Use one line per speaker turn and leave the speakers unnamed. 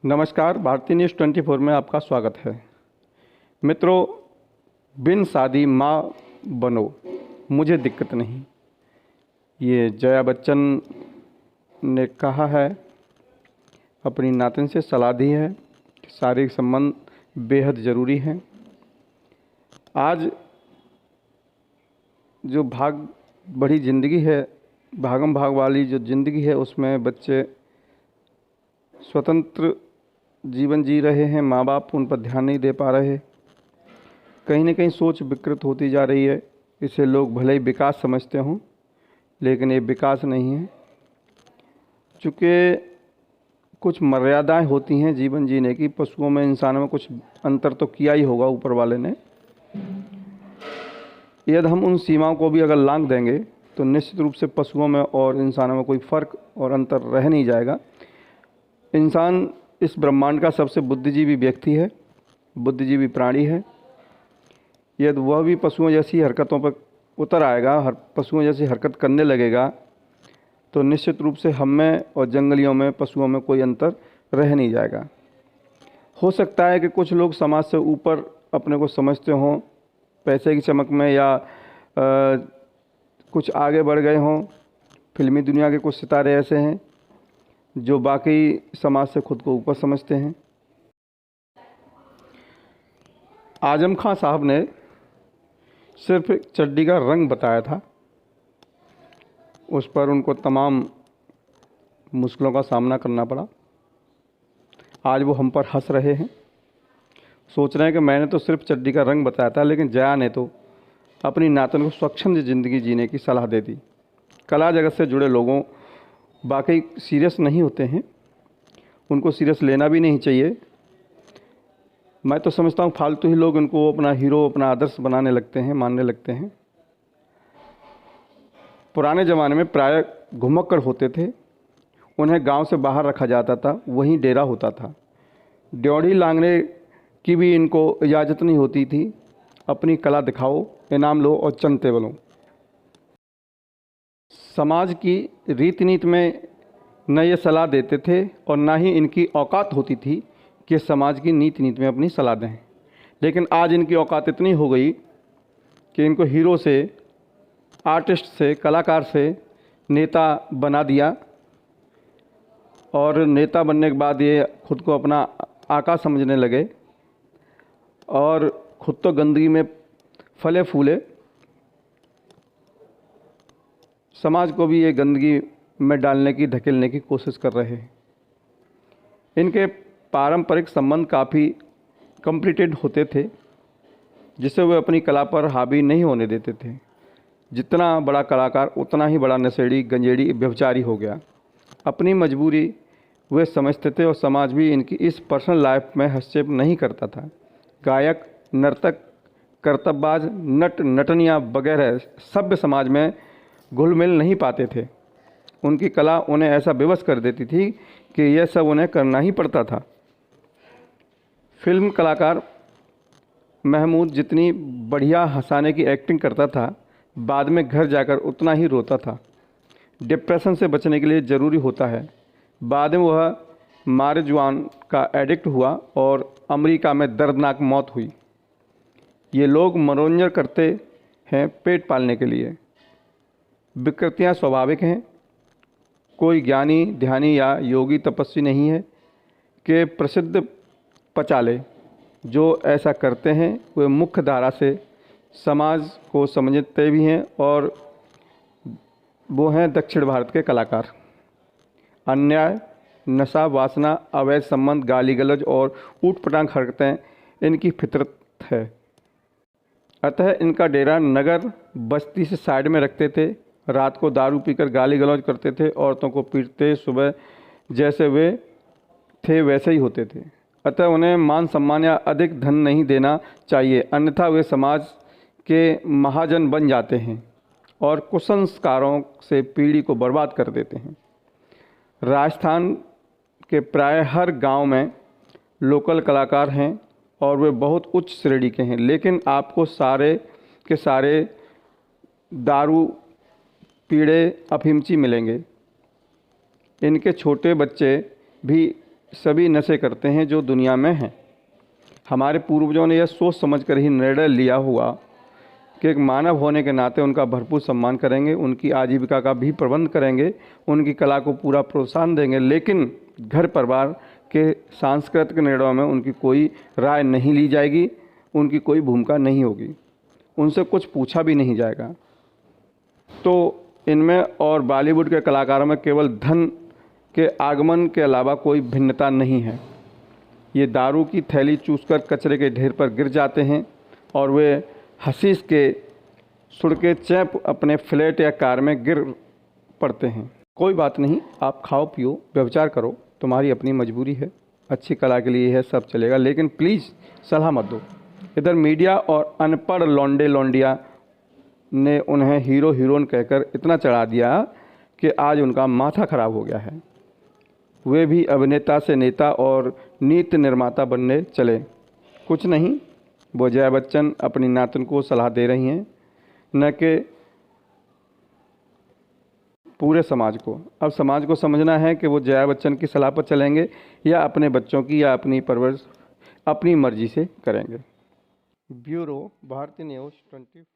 नमस्कार, भारतीय न्यूज़ 24 में आपका स्वागत है। मित्रों, बिन शादी माँ बनो, मुझे दिक्कत नहीं। ये जया बच्चन ने कहा है, अपनी नातिन से सलाह दी है कि शारीरिक संबंध बेहद ज़रूरी हैं। आज जो भाग बड़ी ज़िंदगी है, भागम भाग वाली जो ज़िंदगी है, उसमें बच्चे स्वतंत्र जीवन जी रहे हैं। माँ बाप उन पर ध्यान नहीं दे पा रहे। कहीं न कहीं सोच विकृत होती जा रही है। इसे लोग भले ही विकास समझते हों, लेकिन ये विकास नहीं है। चूँकि कुछ मर्यादाएं होती हैं जीवन जीने की। पशुओं में इंसानों में कुछ अंतर तो किया ही होगा ऊपर वाले ने। यदि हम उन सीमाओं को भी अगर लांघ देंगे तो निश्चित रूप से पशुओं में और इंसानों में कोई फ़र्क और अंतर रह नहीं जाएगा। इंसान इस ब्रह्मांड का सबसे बुद्धिजीवी व्यक्ति है, बुद्धिजीवी प्राणी है। यदि वह भी पशुओं जैसी हरकतों पर उतर आएगा, पशुओं जैसी हरकत करने लगेगा, तो निश्चित रूप से हम में और जंगलियों में, पशुओं में कोई अंतर रह नहीं जाएगा। हो सकता है कि कुछ लोग समाज से ऊपर अपने को समझते हों, पैसे की चमक में, या कुछ आगे बढ़ गए हों। फिल्मी दुनिया के कुछ सितारे ऐसे हैं जो बाकी समाज से खुद को ऊपर समझते हैं। आजम खां साहब ने सिर्फ चड्डी का रंग बताया था, उस पर उनको तमाम मुश्किलों का सामना करना पड़ा। आज वो हम पर हंस रहे हैं, सोच रहे हैं कि मैंने तो सिर्फ चड्डी का रंग बताया था, लेकिन जया ने तो अपनी नातन को स्वच्छंद ज़िंदगी जीने की सलाह दे दी। कला जगत से जुड़े लोगों वाकई सीरियस नहीं होते हैं, उनको सीरियस लेना भी नहीं चाहिए। मैं तो समझता हूँ फालतू ही लोग उनको अपना हीरो, अपना आदर्श बनाने लगते हैं, मानने लगते हैं। पुराने ज़माने में प्राय घुमक्कड़ होते थे, उन्हें गांव से बाहर रखा जाता था, वहीं डेरा होता था। ड्योढ़ी लांघने की भी इनको इजाज़त नहीं होती थी। अपनी कला दिखाओ, इनाम लो और चंदते बनो। समाज की रीति नीति में न ये सलाह देते थे और ना ही इनकी औकात होती थी कि समाज की नीति नीति में अपनी सलाह दें। लेकिन आज इनकी औकात इतनी हो गई कि इनको हीरो से, आर्टिस्ट से, कलाकार से नेता बना दिया। और नेता बनने के बाद ये खुद को अपना आका समझने लगे और खुद तो गंदगी में फले फूले, समाज को भी ये गंदगी में डालने की, धकेलने की कोशिश कर रहे हैं। इनके पारंपरिक संबंध काफ़ी कॉम्प्लिकेटेड होते थे, जिससे वे अपनी कला पर हावी नहीं होने देते थे। जितना बड़ा कलाकार उतना ही बड़ा नशेड़ी, गंजेड़ी, व्यभिचारी हो गया। अपनी मजबूरी वे समझते थे और समाज भी इनकी इस पर्सनल लाइफ में हस्तक्षेप नहीं करता था। गायक, नर्तक, कर्तव्यबाज, नट नटनियाँ वगैरह सभ्य समाज में घुल मिल नहीं पाते थे। उनकी कला उन्हें ऐसा विवश कर देती थी कि यह सब उन्हें करना ही पड़ता था। फिल्म कलाकार महमूद जितनी बढ़िया हंसाने की एक्टिंग करता था, बाद में घर जाकर उतना ही रोता था। डिप्रेशन से बचने के लिए ज़रूरी होता है। बाद में वह मारिजुआना का एडिक्ट हुआ और अमेरिका में दर्दनाक मौत हुई। ये लोग मनोरंजन करते हैं पेट पालने के लिए। विकृतियाँ स्वाभाविक हैं। कोई ज्ञानी, ध्यानी या योगी तपस्वी नहीं है कि प्रसिद्ध पचाले। जो ऐसा करते हैं वे मुख्य धारा से समाज को समझते भी हैं, और वो हैं दक्षिण भारत के कलाकार। अन्याय, नशा, वासना, अवैध संबंध, गाली गलौज और ऊट-पटांग हरकतें इनकी फितरत है। अतः इनका डेरा नगर बस्ती से साइड में रखते थे। रात को दारू पीकर गाली गलौज करते थे, औरतों को पीटते। सुबह जैसे वे थे वैसे ही होते थे। अतः उन्हें मान सम्मान या अधिक धन नहीं देना चाहिए, अन्यथा वे समाज के महाजन बन जाते हैं और कुसंस्कारों से पीढ़ी को बर्बाद कर देते हैं। राजस्थान के प्राय हर गांव में लोकल कलाकार हैं और वे बहुत उच्च श्रेणी के हैं, लेकिन आपको सारे के सारे दारू पीड़े, अफीमची मिलेंगे। इनके छोटे बच्चे भी सभी नशे करते हैं जो दुनिया में हैं। हमारे पूर्वजों ने यह सोच समझकर ही निर्णय लिया हुआ कि एक मानव होने के नाते उनका भरपूर सम्मान करेंगे, उनकी आजीविका का भी प्रबंध करेंगे, उनकी कला को पूरा प्रोत्साहन देंगे, लेकिन घर परिवार के सांस्कृतिक निर्णयों में उनकी कोई राय नहीं ली जाएगी, उनकी कोई भूमिका नहीं होगी, उनसे कुछ पूछा भी नहीं जाएगा। तो इनमें और बॉलीवुड के कलाकारों में केवल धन के आगमन के अलावा कोई भिन्नता नहीं है। ये दारू की थैली चूसकर कचरे के ढेर पर गिर जाते हैं और वे हशीश के सुड़के चैप अपने फ्लैट या कार में गिर पड़ते हैं। कोई बात नहीं, आप खाओ पियो व्यभिचार करो, तुम्हारी अपनी मजबूरी है, अच्छी कला के लिए यह सब चलेगा, लेकिन प्लीज़ सलाह मत दो। इधर मीडिया और अनपढ़ लौंडे लौंडिया ने उन्हें हीरो हीरोइन कहकर इतना चढ़ा दिया कि आज उनका माथा खराब हो गया है। वे भी अभिनेता से नेता और नीति निर्माता बनने चले। कुछ नहीं, वो जया बच्चन अपनी नातन को सलाह दे रही हैं, न कि पूरे समाज को। अब समाज को समझना है कि वो जया बच्चन की सलाह पर चलेंगे या अपने बच्चों की या अपनी परवरिश अपनी मर्जी से करेंगे। ब्यूरो भारतीय न्यूज़ 24।